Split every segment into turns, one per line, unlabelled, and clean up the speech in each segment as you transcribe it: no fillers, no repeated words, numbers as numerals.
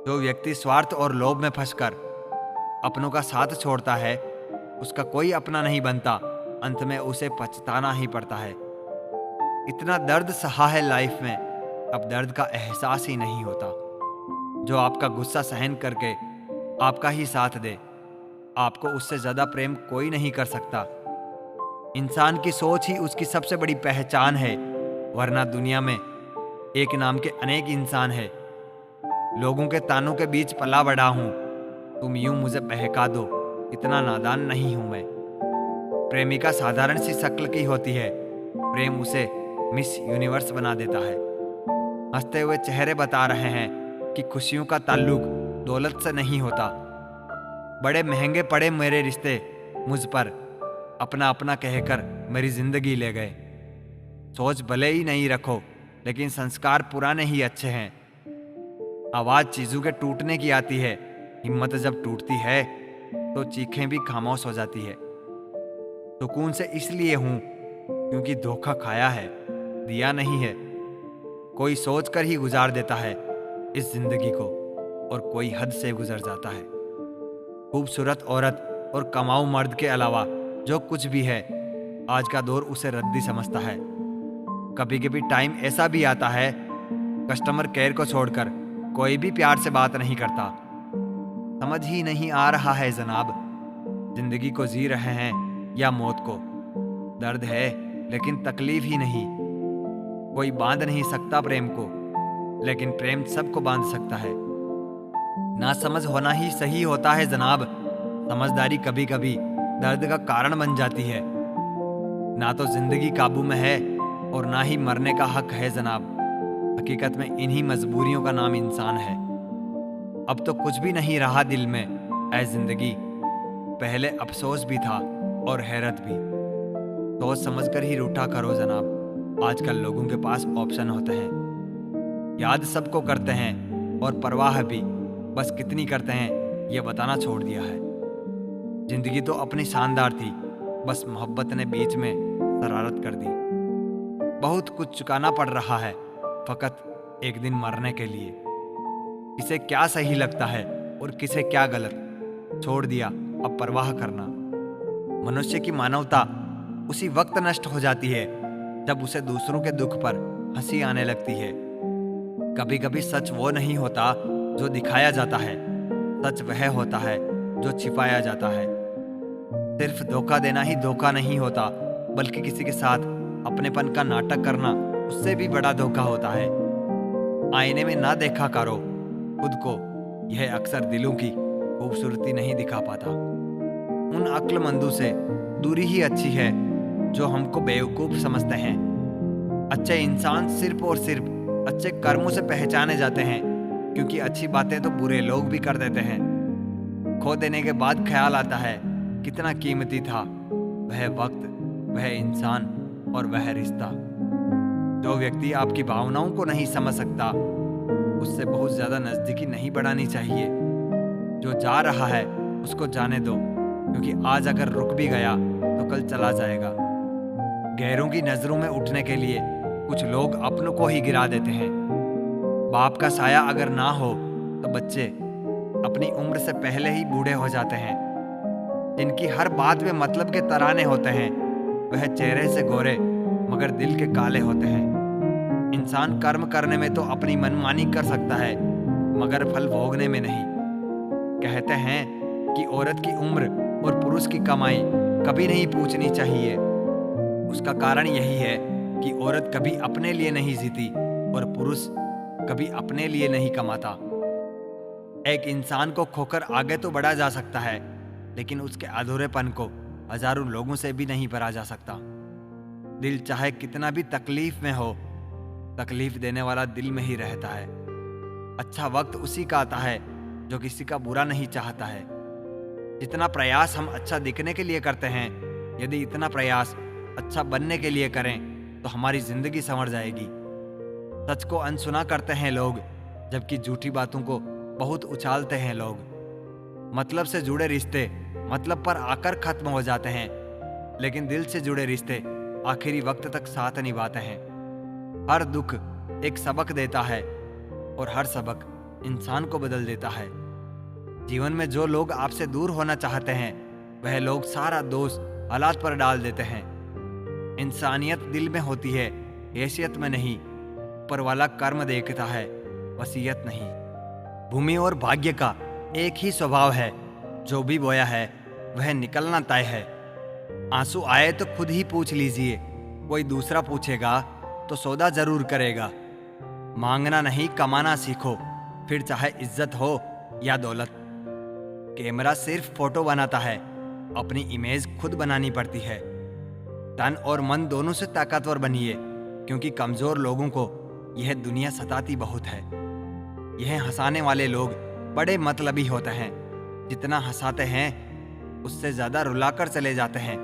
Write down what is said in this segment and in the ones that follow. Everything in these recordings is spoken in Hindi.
जो व्यक्ति स्वार्थ और लोभ में फंसकर अपनों का साथ छोड़ता है, उसका कोई अपना नहीं बनता। अंत में उसे पछताना ही पड़ता है। इतना दर्द सहा है लाइफ में, अब दर्द का एहसास ही नहीं होता। जो आपका गुस्सा सहन करके आपका ही साथ दे, आपको उससे ज्यादा प्रेम कोई नहीं कर सकता। इंसान की सोच ही उसकी सबसे बड़ी पहचान है, वरना दुनिया में एक नाम के अनेक इंसान है। लोगों के तानों के बीच पला बड़ा हूं, तुम यूं मुझे बहका दो, इतना नादान नहीं हूं मैं। प्रेमिका साधारण सी शक्ल की होती है, प्रेम उसे मिस यूनिवर्स बना देता है। हंसते हुए चेहरे बता रहे हैं कि खुशियों का ताल्लुक दौलत से नहीं होता। बड़े महंगे पड़े मेरे रिश्ते मुझ पर, अपना अपना कहकर मेरी जिंदगी ले गए। सोच भले ही नहीं रखो, लेकिन संस्कार पुराने ही अच्छे हैं। आवाज चीजों के टूटने की आती है, हिम्मत जब टूटती है तो चीखें भी खामोश हो जाती है। सुकून से इसलिए हूं क्योंकि धोखा खाया है, दिया नहीं है। कोई सोच कर ही गुजार देता है इस जिंदगी को, और कोई हद से गुजर जाता है। खूबसूरत औरत और कमाऊ मर्द के अलावा जो कुछ भी है, आज का दौर उसे रद्दी समझता है। कभी कभी टाइम ऐसा भी आता है, कस्टमर केयर को छोड़कर कोई भी प्यार से बात नहीं करता। समझ ही नहीं आ रहा है जनाब, जिंदगी को जी रहे हैं या मौत को। दर्द है लेकिन तकलीफ ही नहीं। कोई बांध नहीं सकता प्रेम को, लेकिन प्रेम सबको बांध सकता है। ना समझ होना ही सही होता है जनाब, समझदारी कभी कभी दर्द का कारण बन जाती है। ना तो जिंदगी काबू में है और ना ही मरने का हक है जनाब। हकीकत में इन्हीं मजबूरियों का नाम इंसान है। अब तो कुछ भी नहीं रहा दिल में ऐ जिंदगी, पहले अफसोस भी था और हैरत भी। सोच समझ कर ही रूठा करो जनाब, आजकल लोगों के पास ऑप्शन होते हैं। याद सबको करते हैं और परवाह भी, बस कितनी करते हैं ये बताना छोड़ दिया है। जिंदगी तो अपनी शानदार थी, बस मोहब्बत ने बीच में शरारत कर दी। बहुत कुछ चुकाना पड़ रहा है फकत एक दिन मरने के लिए। किसे क्या सही लगता है और किसे क्या गलत, छोड़ दिया अब परवाह करना। मनुष्य की मानवता उसी वक्त नष्ट हो जाती है जब उसे दूसरों के दुख पर हंसी आने लगती है। कभी कभी सच वो नहीं होता जो दिखाया जाता है, सच वह होता है जो छिपाया जाता है। सिर्फ धोखा देना ही धोखा नहीं होता, बल्कि किसी के साथ अपनेपन का नाटक करना उससे भी बड़ा धोखा होता है। आईने में ना देखा करो खुद को, यह अक्सर दिलों की खूबसूरती नहीं दिखा पाता। उन अक्लमंदों से दूरी ही अच्छी है जो हमको बेवकूफ समझते हैं। अच्छे इंसान सिर्फ और सिर्फ अच्छे कर्मों से पहचाने जाते हैं, क्योंकि अच्छी बातें तो बुरे लोग भी कर देते हैं। खो देने के बाद ख्याल आता है कितना कीमती था वह वक्त, वह इंसान और वह रिश्ता। जो व्यक्ति आपकी भावनाओं को नहीं समझ सकता, उससे बहुत ज्यादा नजदीकी नहीं बढ़ानी चाहिए। जो जा रहा है उसको जाने दो, क्योंकि आज अगर रुक भी गया तो कल चला जाएगा। गैरों की नजरों में उठने के लिए कुछ लोग अपनों को ही गिरा देते हैं। बाप का साया अगर ना हो तो बच्चे अपनी उम्र से पहले ही बूढ़े हो जाते हैं। जिनकी हर बात में मतलब के तराने होते हैं, वह चेहरे से गोरे मगर दिल के काले होते हैं। इंसान कर्म करने में तो अपनी मनमानी कर सकता है, मगर फल भोगने में नहीं। कहते हैं कि औरत की उम्र और पुरुष की कमाई कभी नहीं पूछनी चाहिए। उसका कारण यही है कि औरत कभी अपने लिए नहीं जीती और पुरुष कभी अपने लिए नहीं कमाता। एक इंसान को खोकर आगे तो बढ़ा जा सकता है, लेकिन उसके अधूरेपन को हजारों लोगों से भी नहीं भरा जा सकता। दिल चाहे कितना भी तकलीफ में हो, तकलीफ देने वाला दिल में ही रहता है। अच्छा वक्त उसी का आता है जो किसी का बुरा नहीं चाहता है। जितना प्रयास हम अच्छा दिखने के लिए करते हैं, यदि इतना प्रयास अच्छा बनने के लिए करें तो हमारी जिंदगी संवर जाएगी। सच को अनसुना करते हैं लोग, जबकि झूठी बातों को बहुत उछालते हैं लोग। मतलब से जुड़े रिश्ते मतलब पर आकर खत्म हो जाते हैं, लेकिन दिल से जुड़े रिश्ते आखिरी वक्त तक साथ निभाते हैं। हर दुख एक सबक देता है और हर सबक इंसान को बदल देता है। जीवन में जो लोग आपसे दूर होना चाहते हैं, वह लोग सारा दोष हालात पर डाल देते हैं। इंसानियत दिल में होती है, हैसियत में नहीं। ऊपर वाला कर्म देखता है, वसीयत नहीं। भूमि और भाग्य का एक ही स्वभाव है, जो भी बोया है वह निकलना तय है। आंसू आए तो खुद ही पूछ लीजिए, कोई दूसरा पूछेगा तो सौदा जरूर करेगा। मांगना नहीं, कमाना सीखो, फिर चाहे इज्जत हो या दौलत। कैमरा सिर्फ फोटो बनाता है, अपनी इमेज खुद बनानी पड़ती है। तन और मन दोनों से ताकतवर बनिए, क्योंकि कमजोर लोगों को यह दुनिया सताती बहुत है। यह हंसाने वाले लोग बड़े मतलबी होते हैं, जितना हंसाते हैं उससे ज्यादा रुलाकर चले जाते हैं।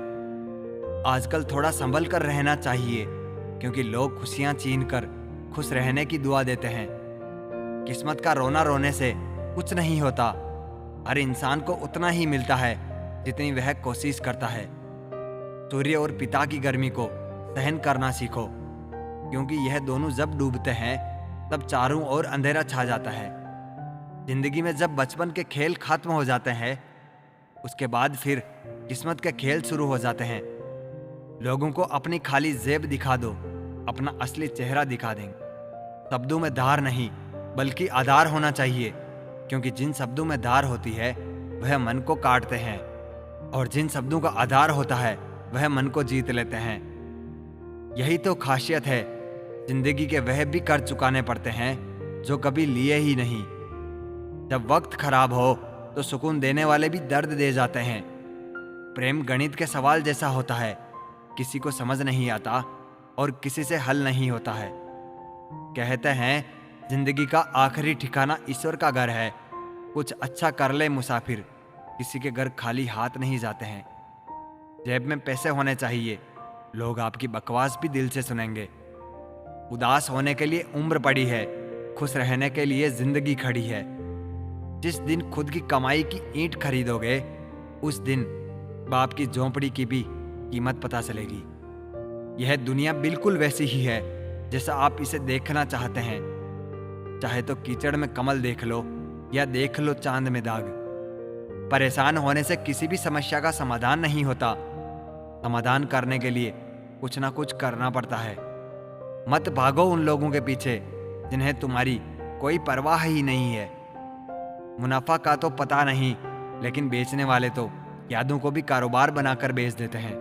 आजकल थोड़ा संभल कर रहना चाहिए, क्योंकि लोग खुशियां छीन कर खुश रहने की दुआ देते हैं। किस्मत का रोना रोने से कुछ नहीं होता। हर इंसान को उतना ही मिलता है जितनी वह कोशिश करता है। सूर्य और पिता की गर्मी को सहन करना सीखो, क्योंकि यह दोनों जब डूबते हैं तब चारों ओर अंधेरा छा जाता है। जिंदगी में जब बचपन के खेल खत्म हो जाते हैं, उसके बाद फिर किस्मत के खेल शुरू हो जाते हैं। लोगों को अपनी खाली जेब दिखा दो, अपना असली चेहरा दिखा देंगे। शब्दों में धार नहीं, बल्कि आधार होना चाहिए, क्योंकि जिन शब्दों में धार होती है वह मन को काटते हैं, और जिन शब्दों का आधार होता है वह मन को जीत लेते हैं। यही तो खासियत है जिंदगी के। वह भी कर चुकाने पड़ते हैं जो कभी लिए ही नहीं। जब वक्त खराब हो तो सुकून देने वाले भी दर्द दे जाते हैं। प्रेम गणित के सवाल जैसा होता है, किसी को समझ नहीं आता और किसी से हल नहीं होता है। कहते हैं जिंदगी का आखिरी ठिकाना ईश्वर का घर है। कुछ अच्छा कर ले मुसाफिर, किसी के घर खाली हाथ नहीं जाते हैं। जेब में पैसे होने चाहिए, लोग आपकी बकवास भी दिल से सुनेंगे। उदास होने के लिए उम्र पड़ी है, खुश रहने के लिए जिंदगी खड़ी है। जिस दिन खुद की कमाई की ईंट खरीदोगे, उस दिन बाप की झोंपड़ी की भी कीमत पता चलेगी। यह दुनिया बिल्कुल वैसी ही है जैसा आप इसे देखना चाहते हैं। चाहे तो कीचड़ में कमल देख लो या देख लो चांद में दाग। परेशान होने से किसी भी समस्या का समाधान नहीं होता। समाधान करने के लिए कुछ ना कुछ करना पड़ता है। मत भागो उन लोगों के पीछे जिन्हें तुम्हारी कोई परवाह ही नहीं है। मुनाफा का तो पता नहीं, लेकिन बेचने वाले तो यादों को भी कारोबार बनाकर बेच देते हैं।